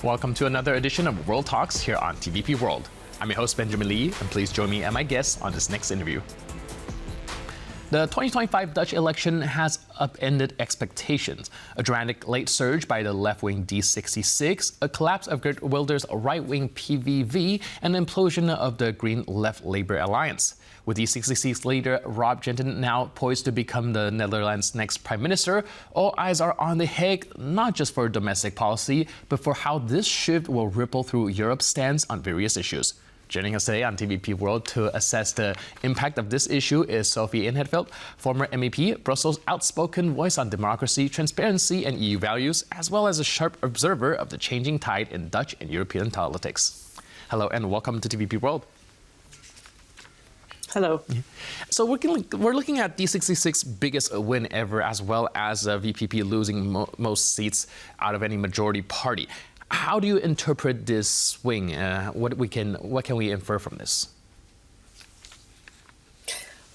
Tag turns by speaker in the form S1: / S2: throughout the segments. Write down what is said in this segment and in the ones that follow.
S1: Welcome to another edition of World Talks here on TVP World. I'm your host, Benjamin Lee, and please join me and my guests on this next interview. The 2025 Dutch election has upended expectations. A dramatic late surge by the left-wing D66, a collapse of Geert Wilders' right-wing PVV, and an implosion of the Green Left Labour alliance. With D66 leader Rob Jetten now poised to become the Netherlands' next prime minister, all eyes are on The Hague, not just for domestic policy, but for how this shift will ripple through Europe's stance on various issues. Joining us today on TVP World to assess the impact of this issue is Sophie in Veld, former MEP, Brussels' outspoken voice on democracy, transparency, and EU values, as well as a sharp observer of the changing tide in Dutch and European politics. Hello and welcome to TVP World.
S2: Hello.
S1: So we're looking at D66's biggest win ever, as well as VPP losing most seats out of any majority party. How do you interpret this swing? What can we infer from this?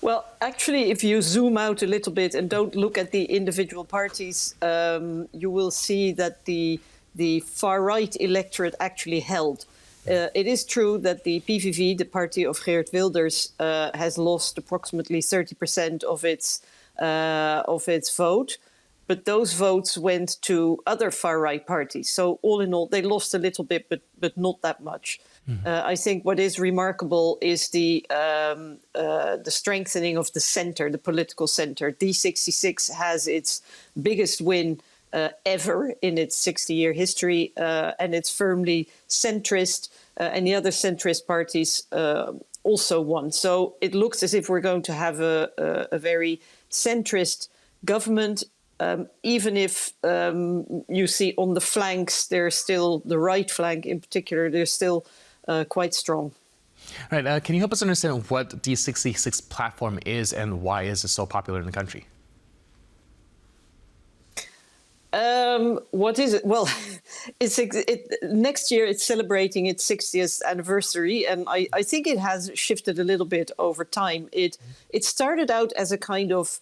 S2: Well, actually, if you zoom out a little bit and don't look at the individual parties, you will see that the far-right electorate actually held. It is true that the PVV, the party of Geert Wilders, has lost approximately 30% of its vote. But those votes went to other far-right parties. So all in all, they lost a little bit, but not that much. Mm-hmm. I think what is remarkable is the strengthening of the center, the political center. D66 has its biggest win ever in its 60-year history, and it's firmly centrist, and the other centrist parties also won. So it looks as if we're going to have a very centrist government. Even if you see on the flanks, there's still the right flank in particular, they're still quite strong.
S1: Right. Can you help us understand what D66 platform is and why is it so popular in the country?
S2: What is it? Well, next year it's celebrating its 60th anniversary, and I think it has shifted a little bit over time. It started out as a kind of,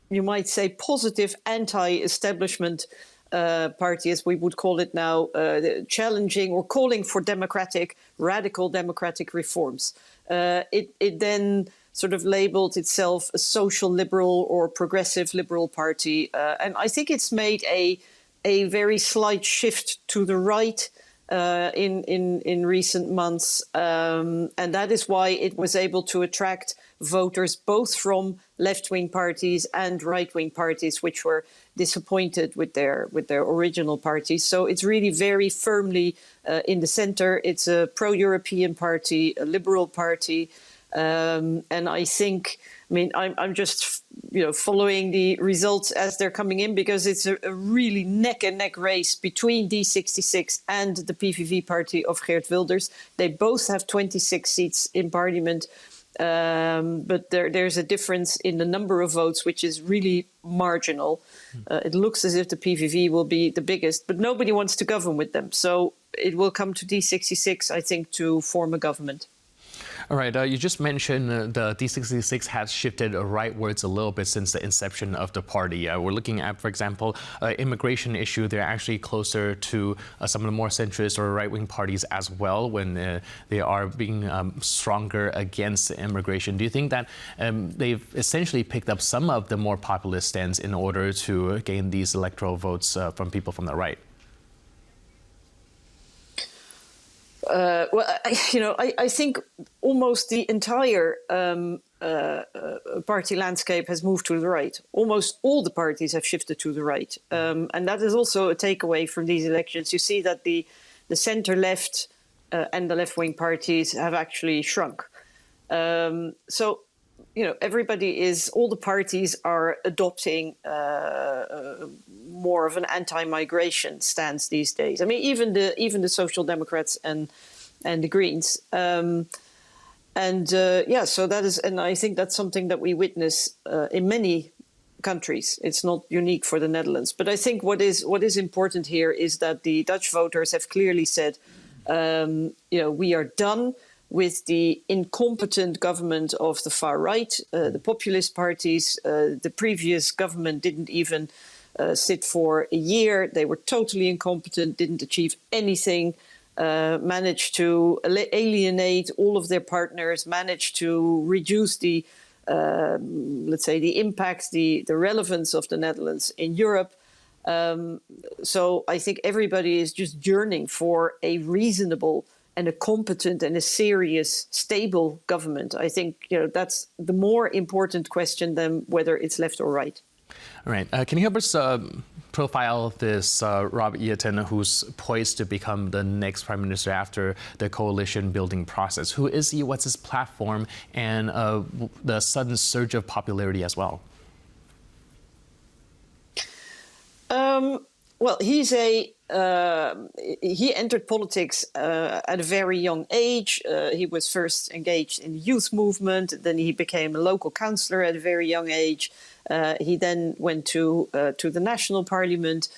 S2: you might say, positive anti-establishment party, as we would call it now, challenging or calling for radical democratic reforms. It then sort of labeled itself a social liberal or progressive liberal party. And I think it's made a very slight shift to the right in recent months. And that is why it was able to attract voters both from left-wing parties and right-wing parties, which were disappointed with their original parties. So it's really very firmly in the center. It's a pro-European party, a liberal party, and I think, I'm just following the results as they're coming in, because it's a really neck-and-neck race between D66 and the PVV party of Geert Wilders. They both have 26 seats in parliament. But there's a difference in the number of votes, which is really marginal. It looks as if the PVV will be the biggest, but nobody wants to govern with them. So it will come to D66, I think, to form a government.
S1: All right. You just mentioned the D66 has shifted rightwards a little bit since the inception of the party. We're looking at, for example, immigration issue. They're actually closer to some of the more centrist or right-wing parties as well when they are being stronger against immigration. Do you think that they've essentially picked up some of the more populist stance in order to gain these electoral votes from people from the right?
S2: Well, I think almost the entire party landscape has moved to the right. Almost all the parties have shifted to the right. And that is also a takeaway from these elections. You see that the center-left and the left-wing parties have actually shrunk. So, all the parties are adopting more of an anti-migration stance these days. Even the Social Democrats and the Greens. So that is, and I think that's something that we witness in many countries. It's not unique for the Netherlands. But I think what is important here is that the Dutch voters have clearly said, we are done with the incompetent government of the far right, the populist parties. The previous government didn't even sit for a year. They were totally incompetent, didn't achieve anything, managed to alienate all of their partners, managed to reduce the, let's say, the impact, the relevance of the Netherlands in Europe. So I think everybody is just yearning for a reasonable and a competent and a serious, stable government. I think that's the more important question than whether it's left or right.
S1: All right. Can you help us profile this Rob Jetten, who's poised to become the next prime minister after the coalition building process? Who is he? What's his platform? And the sudden surge of popularity as well?
S2: Well, he entered politics at a very young age. He was first engaged in the youth movement. Then he became a local councillor at a very young age. He then went to the national parliament.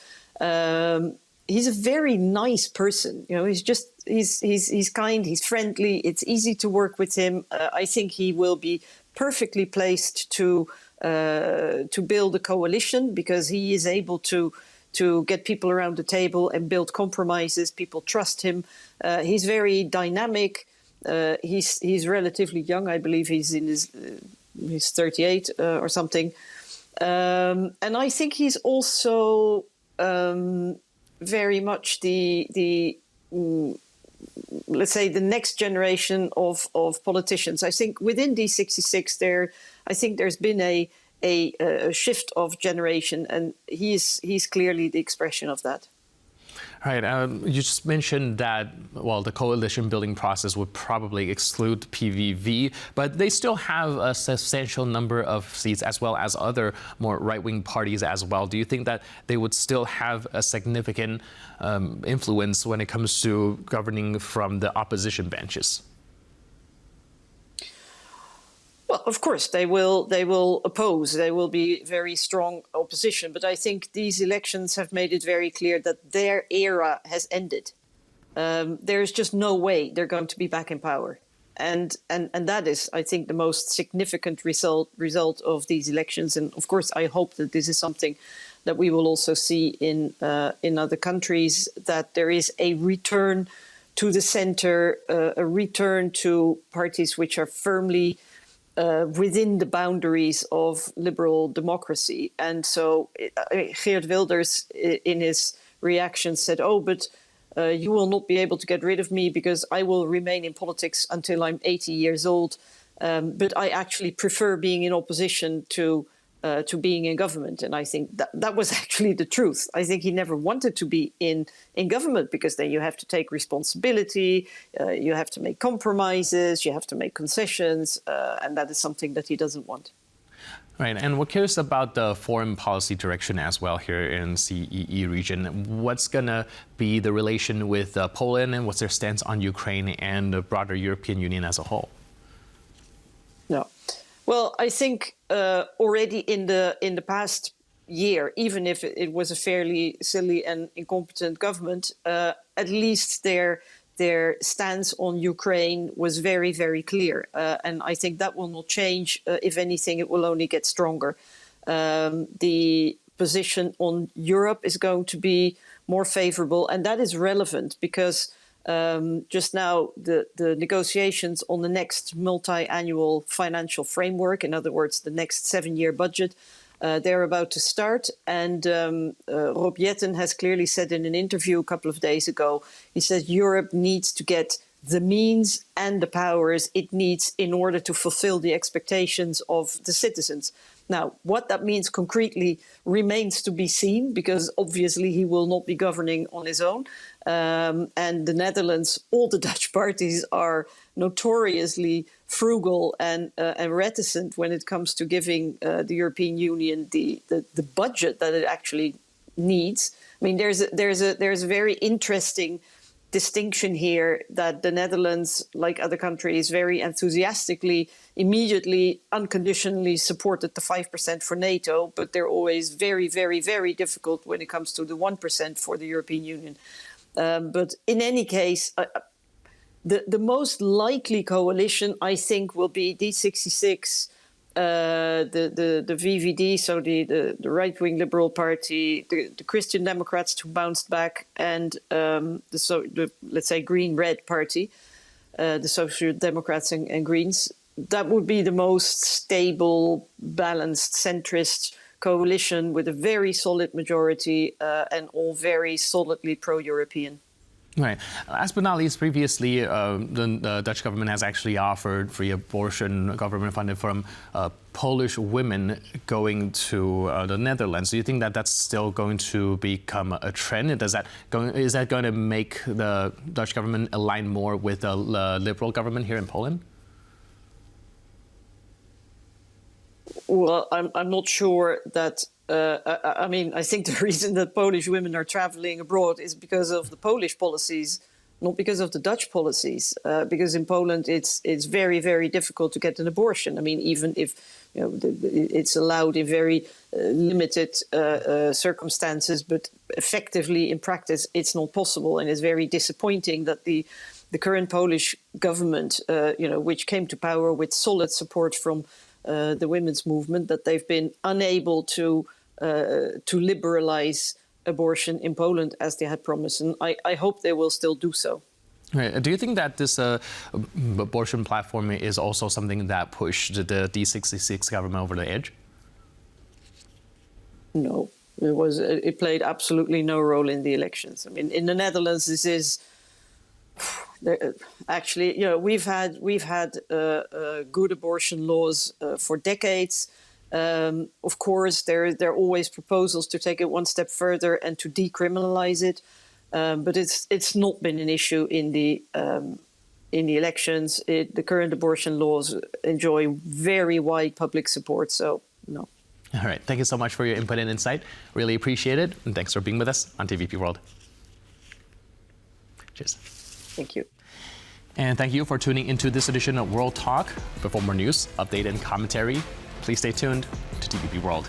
S2: He's a very nice person. He's kind. He's friendly. It's easy to work with him. I think he will be perfectly placed to build a coalition because he is able to get people around the table and build compromises. People trust him. He's very dynamic. He's relatively young. I believe he's in he's 38 or something. And I think he's also very much the let's say the next generation of politicians. I think within D66 there's been a shift of generation, and he's clearly the expression of that.
S1: All right. You just mentioned that, well, the coalition building process would probably exclude PVV, but they still have a substantial number of seats as well as other more right-wing parties as well. Do you think that they would still have a significant influence when it comes to governing from the opposition benches?
S2: Well, of course, they will oppose. They will be very strong opposition. But I think these elections have made it very clear that their era has ended. There's just no way they're going to be back in power. And that is, I think, the most significant result of these elections. And of course, I hope that this is something that we will also see in other countries, that there is a return to the center, a return to parties which are firmly within the boundaries of liberal democracy. And so Geert Wilders, in his reaction, said, oh, but you will not be able to get rid of me because I will remain in politics until I'm 80 years old. But I actually prefer being in opposition to being in government. And I think that was actually the truth. I think he never wanted to be in government because then you have to take responsibility, you have to make compromises, you have to make concessions, and that is something that he doesn't want.
S1: Right, and we're curious about the foreign policy direction as well here in CEE region. What's going to be the relation with Poland, and what's their stance on Ukraine and the broader European Union as a whole?
S2: No. Well, I think already in the past year, even if it was a fairly silly and incompetent government, at least their stance on Ukraine was very, very clear. And I think that will not change. If anything, it will only get stronger. The position on Europe is going to be more favorable, and that is relevant because just now, the negotiations on the next multi-annual financial framework, in other words, the next 7-year budget, they're about to start. And Rob Jetten has clearly said in an interview a couple of days ago, he says Europe needs to get the means and the powers it needs in order to fulfill the expectations of the citizens. Now, what that means concretely remains to be seen, because obviously he will not be governing on his own. And the Netherlands, all the Dutch parties are notoriously frugal and reticent when it comes to giving the European Union the budget that it actually needs. I mean, there's a very interesting distinction here that the Netherlands, like other countries, very enthusiastically, immediately, unconditionally supported the 5% for NATO, but they're always very, very, very difficult when it comes to the 1% for the European Union. But in any case, the most likely coalition, I think, will be D66, the VVD, so the right-wing Liberal Party, the Christian Democrats who bounced back, and the let's say Green-Red Party, the Social Democrats and Greens. That would be the most stable, balanced, centrist coalition with a very solid majority and all very solidly pro-European.
S1: Right. Last but not least, previously, the Dutch government has actually offered free abortion, government funded from Polish women going to the Netherlands. Do you think that that's still going to become a trend? Is that going to make the Dutch government align more with the liberal government here in Poland?
S2: Well, I'm not sure that. I mean, I think the reason that Polish women are traveling abroad is because of the Polish policies, not because of the Dutch policies. Because in Poland, it's very, very difficult to get an abortion. I mean, even if it's allowed in very limited circumstances, but effectively in practice, it's not possible, and it's very disappointing that the current Polish government, which came to power with solid support from the women's movement, that they've been unable to liberalize abortion in Poland as they had promised. And I hope they will still do so.
S1: Right. Do you think that this abortion platform is also something that pushed the D66 government over the edge?
S2: No, it played absolutely no role in the elections. I mean, in the Netherlands, this is actually, we've had good abortion laws for decades. Of course, there are always proposals to take it one step further and to decriminalize it, but it's not been an issue in the elections. The current abortion laws enjoy very wide public support, so no.
S1: All right. Thank you so much for your input and insight. Really appreciate it, and thanks for being with us on TVP World. Cheers.
S2: Thank you.
S1: And thank you for tuning into this edition of World Talk. For more news, update, and commentary, please stay tuned to TVP World.